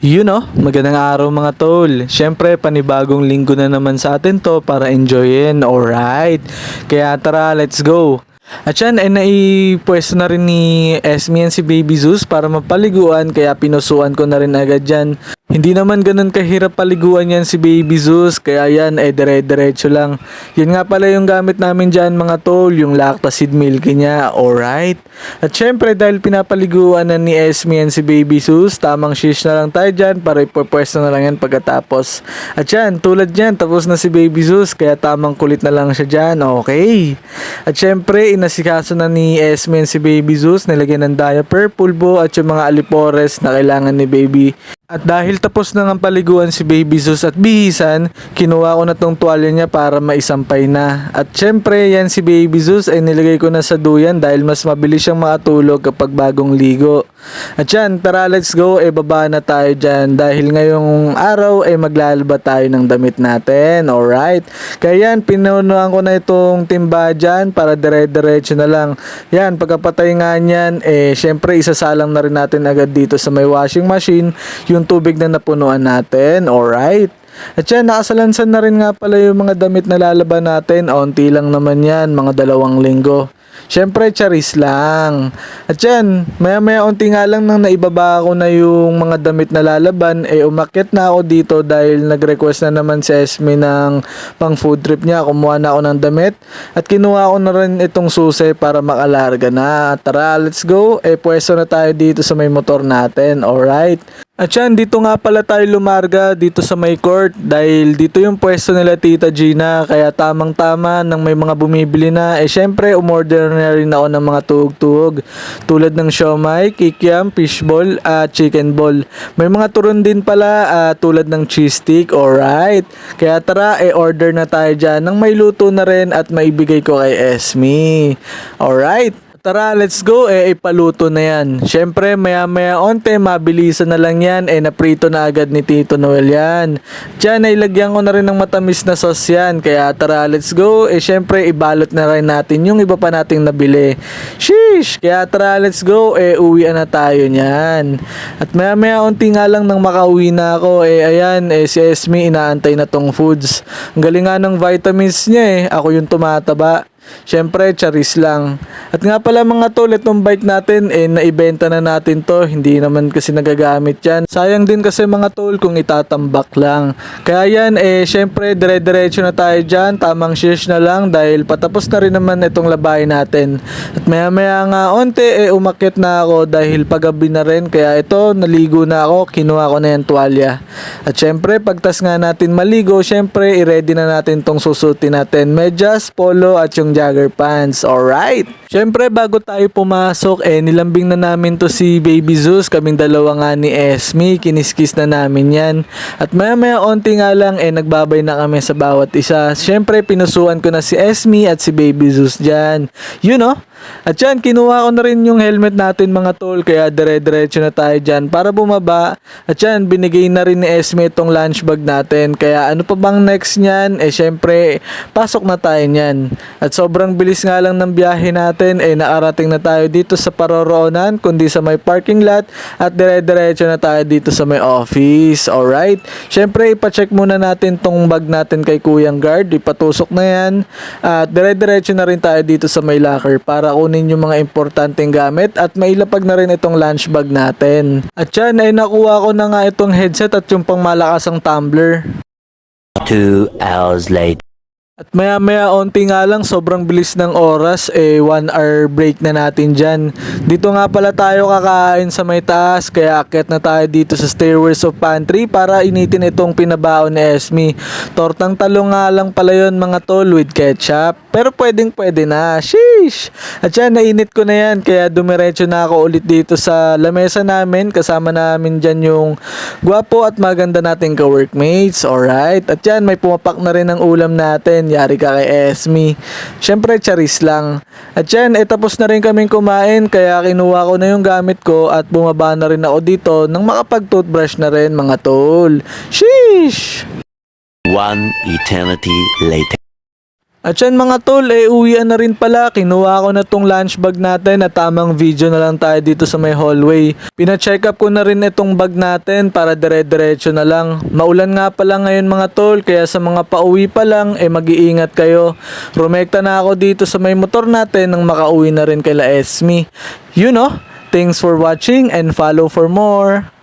Magandang araw mga tol. Siyempre, panibagong linggo na naman sa atin to para enjoyin, alright? Kaya tara, let's go! At yan, ay naipwesto na rin ni Esme yan si Baby Zeus para mapaliguan kaya pinusuan ko na rin agad yan. Hindi naman ganun kahirap paliguan yan si Baby Zeus, kaya yan dire-diretso lang. Yan nga pala yung gamit namin dyan mga tol, yung lactaseed milk niya, alright? At syempre dahil pinapaliguan na ni Esme yan si Baby Zeus, tamang shish na lang tayo dyan para ipupwesto na lang yan pagkatapos. At yan, tulad yan, tapos na si Baby Zeus, kaya tamang kulit na lang siya dyan, okay? At syempre, inasikaso na ni Esme yan si Baby Zeus, nilagyan ng diaper, pulbo at yung mga alipores na kailangan ni Baby. At dahil tapos na ng paliguan si Baby Zeus at bihisan, kinuha ko na tong tuwalya niya para maisampay na. At syempre, yan si Baby Zeus ay nilagay ko na sa duyan dahil mas mabilis siyang makatulog kapag bagong ligo. At yan, tara let's go, baba na tayo dyan dahil ngayong araw maglalaba tayo ng damit natin, alright? Kaya yan, pinunuan ko na itong timba dyan para dire-diretso na lang. Yan, pagkapatay nga niyan, syempre isasalang na rin natin agad dito sa may washing machine yung tubig na napunuan natin, alright? At yan, nakasalansan na rin nga pala yung mga damit na lalaban natin, onti lang naman yan, mga 2 linggo. Syempre, charis lang. At yan, maya-maya unti nga lang nang naibaba ko na yung mga damit na lalaban, umakyat na ako dito dahil nag-request na naman si Esme ng pang food trip niya. Kumuha na ako ng damit at kinuha ko na rin itong susi para makalarga na. Tara, let's go. Pwesto na tayo dito sa may motor natin, alright? At yan, dito nga pala tayo lumarga dito sa may court dahil dito yung pwesto nila Tita Gina, kaya tamang tama nang may mga bumibili na. Syempre umorder na rin ako ng mga tuhog-tuhog tulad ng siomai, kikiam, fishball at chicken ball. May mga turon din pala tulad ng cheese stick, alright? Kaya tara, order na tayo dyan nang may luto na rin at maibigay ko kay Esme, alright? Tara, let's go. Ipaluto na yan. Syempre, maya-maya onte, mabilisan na lang yan. Naprito na agad ni Tito Noel yan. Diyan, ilagyan ko na rin ng matamis na sauce yan. Kaya tara, let's go. Syempre, ibalot na rin natin yung iba pa nating nabili. Sheesh! Kaya tara, let's go. Uwian na tayo niyan. At maya-maya onti nga lang nang makauwi na ako. Ayan, si Esme inaantay na tong foods. Ang galing nga ng vitamins niya Ako yung tumataba. Syempre, charis lang. At nga pala mga tol, itong bike natin, naibenta na natin to. Hindi naman kasi nagagamit yan. Sayang din kasi mga tol kung itatambak lang. Kaya yan, syempre, dire-diretso na tayo dyan. Tamang shish na lang dahil patapos na rin naman itong labay natin. At maya-maya nga, onte, umakyat na ako dahil paggabi na rin. Kaya ito, naligo na ako. Kinuha ko na yung tuwalya. At syempre, pagtas nga natin maligo, syempre, i-ready na natin tong susutin natin. Medyas, polo, at yung jogger pants, alright? Syempre, bago tayo pumasok, nilambing na namin to si Baby Zeus. Kaming dalawa nga ni Esme, kiniskis na namin yan. At maya-maya onti nga lang, nagbabay na kami sa bawat isa. Syempre, pinusuan ko na si Esme at si Baby Zeus dyan. At yan, kinuha ko na rin yung helmet natin mga tol, kaya dire-diretso na tayo dyan para bumaba. At yan, binigay na rin ni Esme itong lunch bag natin. Kaya ano pa bang next nyan? Syempre, pasok na tayo nyan. At sobrang bilis nga lang ng biyahe natin, nakarating na tayo dito sa paroroonan, kundi sa may parking lot. At dire-diretso na tayo dito sa may office, alright? Syempre, ipacheck muna natin tong bag natin kay Kuyang Guard. Ipatusok na yan. At dire-diretso na rin tayo dito sa may locker para kunin yung mga importanteng gamit at mailapag na rin itong lunch bag natin. At yan, nakuha ko na nga itong headset at yung pangmalakasang tumbler. 2 hours later. At maya-maya onti nga lang, sobrang bilis ng oras, 1 hour break na natin dyan. Dito nga pala tayo kakain sa may taas, kaya akyat na tayo dito sa stairways of pantry para initin itong pinabaon ni Esme. Tortang talong nga lang pala yun mga tol with ketchup, pero pwede na, sheesh! At yan, nainit ko na yan, kaya dumiretso na ako ulit dito sa lamesa namin, kasama namin dyan yung gwapo at maganda nating ka-workmates, alright? At yan, may pumapak na rin ang ulam natin. Yari ka kay Esme. Syempre, charis lang. At yan, tapos na rin kaming kumain, kaya kinuha ko na yung gamit ko at bumaba na rin ako dito nang makapag-toothbrush na rin mga tol. Sheesh! 1 eternity later. At yan mga tol, uwian na rin pala. Kinuha ko na tong lunch bag natin at tamang video na lang tayo dito sa may hallway. Pina-check up ko na rin itong bag natin para dire-diretso na lang. Maulan nga pala ngayon mga tol, kaya sa mga pauwi pa lang, mag-iingat kayo. Rumekta na ako dito sa may motor natin nang makauwi na rin kay La Esme. Thanks for watching and follow for more.